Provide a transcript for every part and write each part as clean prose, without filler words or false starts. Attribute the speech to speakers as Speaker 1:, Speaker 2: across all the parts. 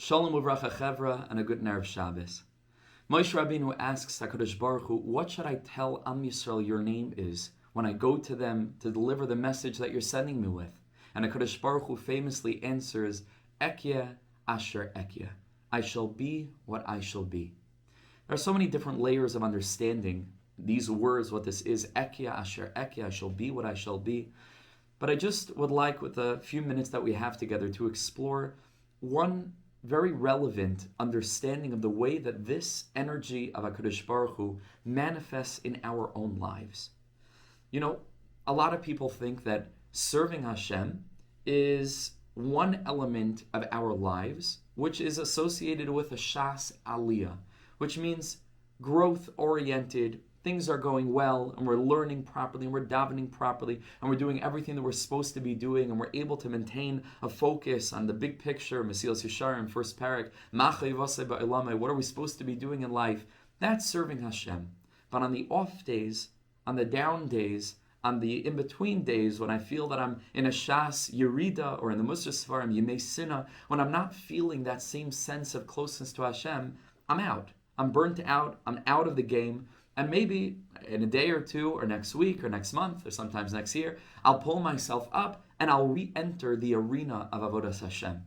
Speaker 1: Shalom uvracha chevra, and a good Erev Shabbos. Moshe Rabbeinu asks HaKadosh Baruch Hu, what should I tell Am Yisrael your name is when I go to them to deliver the message that you're sending me with? And HaKadosh Baruch Hu famously answers, Ekyeh asher ekyeh. I shall be what I shall be. There are so many different layers of understanding these words, what this is, Ekyeh asher ekyeh, I shall be what I shall be. But I just would like, with the few minutes that we have together, to explore one very relevant understanding of the way that this energy of HaKadosh Baruch Hu manifests in our own lives. You know, a lot of people think that serving Hashem is one element of our lives, which is associated with a Shas Aliyah, which means growth-oriented. Things are going well, and we're learning properly, and we're davening properly, and we're doing everything that we're supposed to be doing, and we're able to maintain a focus on the big picture, Mesilas Yesharim, first parak, what are we supposed to be doing in life? That's serving Hashem. But on the off days, on the down days, on the in-between days, when I feel that I'm in a Shas Yerida, or in the Musar Svarim, Yemei Sina, when I'm not feeling that same sense of closeness to Hashem, I'm out. I'm burnt out. I'm out of the game. And maybe in a day or two, or next week, or next month, or sometimes next year, I'll pull myself up and I'll re-enter the arena of Avodas Hashem.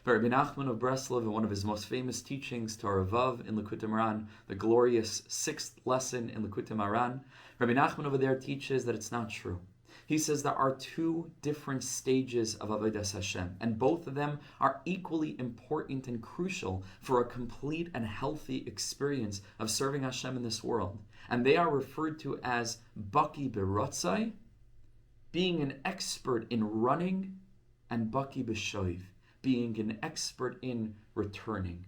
Speaker 1: Rabbi Nachman of Breslov, in one of his most famous teachings, Torah Vav in Likutei Moharan, the glorious 6th lesson in Likutei Moharan, Rabbi Nachman over there teaches that it's not true. He says there are two different stages of Avodas Hashem, and both of them are equally important and crucial for a complete and healthy experience of serving Hashem in this world. And they are referred to as Baki Berotzai, being an expert in running, and Baki B'shoiv, being an expert in returning.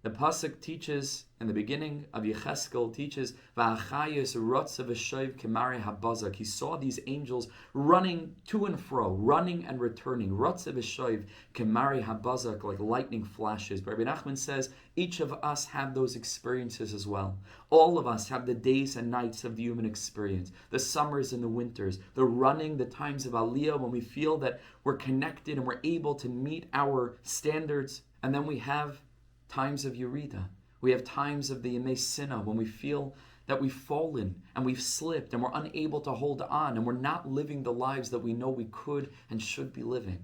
Speaker 1: The pasuk teaches, in the beginning of Yecheskel, teaches, V'achayis rotza v'shoiv kemari habazak. He saw these angels running to and fro, running and returning. Rotza v'shoiv kemari habazak, like lightning flashes. But Rabbi Nachman says, each of us have those experiences as well. All of us have the days and nights of the human experience, the summers and the winters, the running, the times of Aliyah, when we feel that we're connected and we're able to meet our standards. And then we have times of Yerida. We have times of the Yemei Sina, when we feel that we've fallen and we've slipped and we're unable to hold on and we're not living the lives that we know we could and should be living.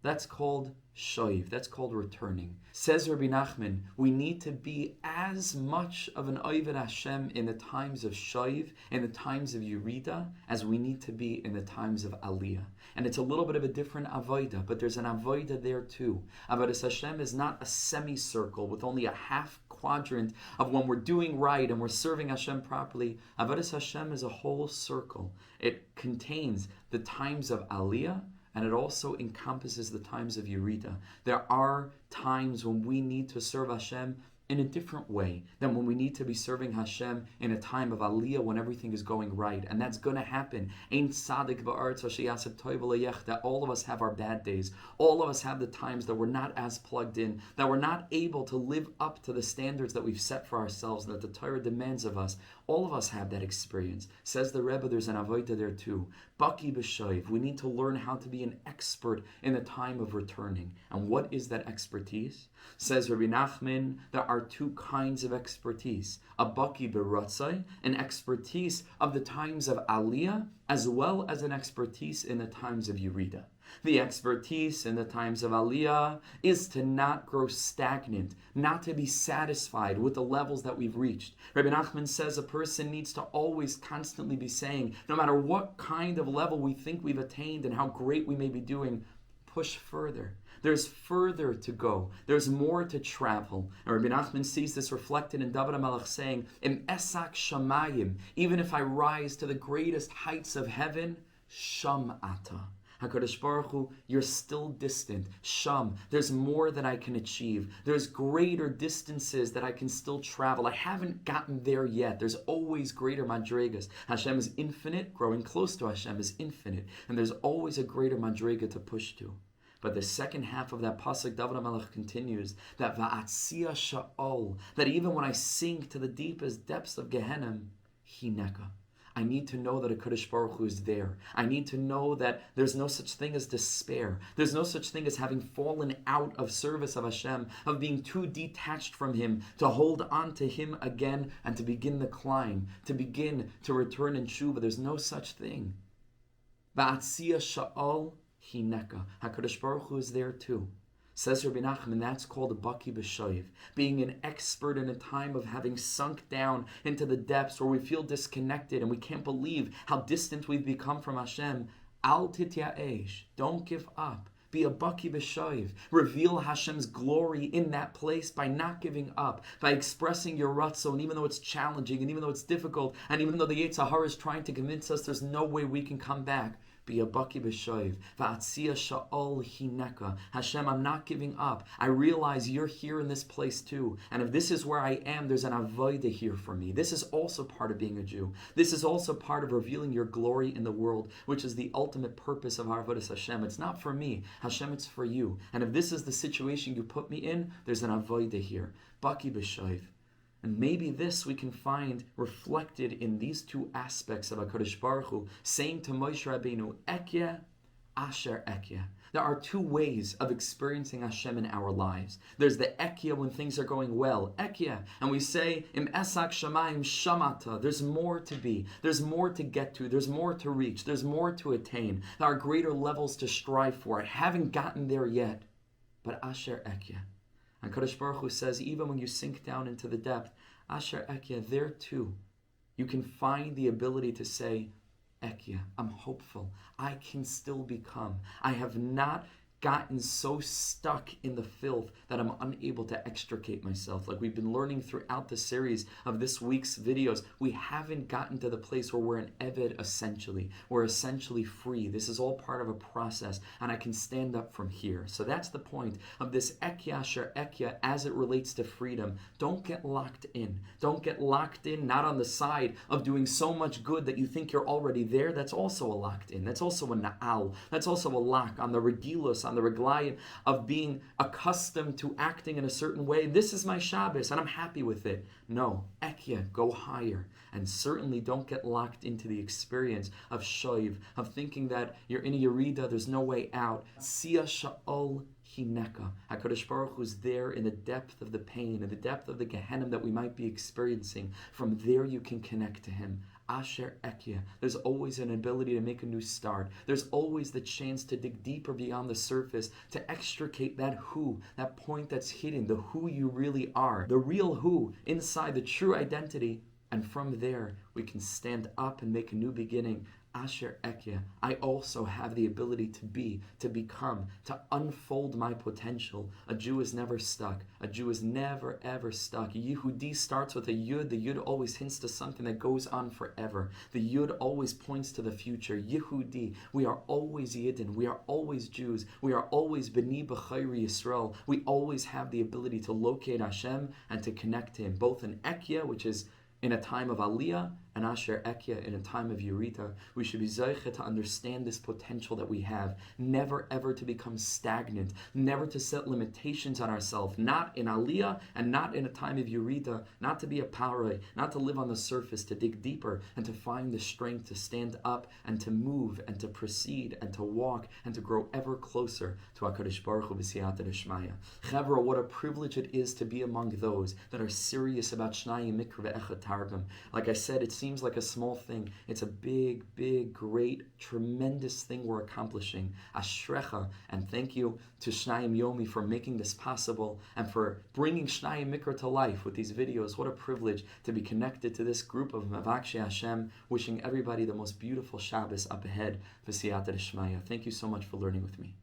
Speaker 1: That's called shoiv. That's called returning. Says Rabbi Nachman, we need to be as much of an Oved Hashem in the times of shoiv, in the times of Yerida, as we need to be in the times of Aliyah. And it's a little bit of a different avodah, but there's an avodah there too. Avodas Hashem is not a semicircle with only a half quadrant of when we're doing right and we're serving Hashem properly. Avodas Hashem is a whole circle. It contains the times of Aliyah, and it also encompasses the times of Yerida. There are times when we need to serve Hashem in a different way than when we need to be serving Hashem in a time of Aliyah when everything is going right. And that's going to happen. Ein tzadik ba'aretz hasheyaseh tov v'layech, that all of us have our bad days. All of us have the times that we're not as plugged in, that we're not able to live up to the standards that we've set for ourselves and that the Torah demands of us. All of us have that experience. Says the Rebbe, there's an avodah there too. Baki b'shoiv. We need to learn how to be an expert in the time of returning. And what is that expertise? Says Rabbi Nachman, there are two kinds of expertise. A baki b'rotzai, an expertise of the times of Aliyah, as well as an expertise in the times of Yerida. The expertise in the times of Aliyah is to not grow stagnant, not to be satisfied with the levels that we've reached. Rabbi Nachman says a person needs to always constantly be saying, no matter what kind of level we think we've attained and how great we may be doing, push further. There's further to go. There's more to travel. And Rabbi Nachman sees this reflected in David HaMelech saying, Im esak shamayim, even if I rise to the greatest heights of heaven, sham ata. HaKadosh Baruch Hu, you're still distant. Sham, there's more that I can achieve. There's greater distances that I can still travel. I haven't gotten there yet. There's always greater madregas. Hashem is infinite. Growing close to Hashem is infinite. And there's always a greater madrega to push to. But the second half of that pasuk, David HaMelech continues, that va'atzia sha'ol, that even when I sink to the deepest depths of Gehenna, hineka, I need to know that a Kadosh Baruch Hu is there. I need to know that there's no such thing as despair. There's no such thing as having fallen out of service of Hashem, of being too detached from Him, to hold on to Him again and to begin the climb, to begin to return in tshuva. There's no such thing. Va'atzia sha'al hineka. HaKadosh Baruch Hu is there too. Says Rabbi Nachman, that's called a baki b'shoiv, being an expert in a time of having sunk down into the depths where we feel disconnected and we can't believe how distant we've become from Hashem. Al titya'esh, don't give up. Be a baki b'shoiv. Reveal Hashem's glory in that place by not giving up, by expressing your ratzon, even though it's challenging and even though it's difficult, and even though the Yetzer Hara is trying to convince us there's no way we can come back. Be a baki b'shoiv. Va'atzia sha'ol hineka. Hashem, I'm not giving up. I realize you're here in this place too. And if this is where I am, there's an avodah here for me. This is also part of being a Jew. This is also part of revealing your glory in the world, which is the ultimate purpose of our avodas Hashem. It's not for me. Hashem, it's for you. And if this is the situation you put me in, there's an avodah here. Baki b'shoiv. And maybe this we can find reflected in these two aspects of HaKadosh Baruch Hu, saying to Moshe Rabbeinu, Ekya, Asher Ekya. There are two ways of experiencing Hashem in our lives. There's the Ekya when things are going well, Ekya, and we say, Im Esak Shamayim Shamata, there's more to be, there's more to get to, there's more to reach, there's more to attain. There are greater levels to strive for. I haven't gotten there yet, but Asher Ekya. And Kadosh Baruch Hu says, even when you sink down into the depth, Asher Ekya, there too, you can find the ability to say, Ekya, I'm hopeful. I can still become. I have not gotten so stuck in the filth that I'm unable to extricate myself. Like we've been learning throughout the series of this week's videos, we haven't gotten to the place where we're an Eved essentially. We're essentially free. This is all part of a process, and I can stand up from here. So that's the point of this Ekya Asher Ekya as it relates to freedom. Don't get locked in. Don't get locked in, not on the side of doing so much good that you think you're already there. That's also a locked in. That's also a na'al. That's also a lock on the regilos, on the reglayim of being accustomed to acting in a certain way. This is my Shabbos and I'm happy with it. No, Ekya, go higher. And certainly don't get locked into the experience of shoiv, of thinking that you're in a yerida, there's no way out. Sia sha'ol hineka. HaKadosh Baruch Hu is there in the depth of the pain, in the depth of the Gehenna that we might be experiencing. From there you can connect to Him. Asher Ekya. There's always an ability to make a new start. There's always the chance to dig deeper beyond the surface, to extricate that who, that point that's hidden, the who you really are, the real who, inside the true identity. And from there, we can stand up and make a new beginning. Asher Ekya. I also have the ability to be, to become, to unfold my potential. A Jew is never stuck. A Jew is never ever stuck. Yehudi starts with a Yud. The Yud always hints to something that goes on forever. The Yud always points to the future. Yehudi. We are always Yidden. We are always Jews. We are always B'ni B'chayri Yisrael. We always have the ability to locate Hashem and to connect to Him, both in Ekya, which is in a time of Aliyah, and Asher Ekya in a time of Yerita. We should be Zeicha to understand this potential that we have, never ever to become stagnant, never to set limitations on ourselves, not in Aliyah and not in a time of Yerita, not to be a paroi, not to live on the surface, to dig deeper and to find the strength to stand up and to move and to proceed and to walk and to grow ever closer to HaKadosh Baruch Hu b'siyata d'shmaya. Chevra, what a privilege it is to be among those that are serious about Shnayim Mikra ve'echad Targum. Like I said, it seems like a small thing. It's a big, big, great, tremendous thing we're accomplishing. Ashrecha, and thank you to Shnayim Yomi for making this possible and for bringing Shnayim Mikra to life with these videos. What a privilege to be connected to this group of Mavakshei Hashem. Wishing everybody the most beautiful Shabbos up ahead. V'siyata d'shmaya. Thank you so much for learning with me.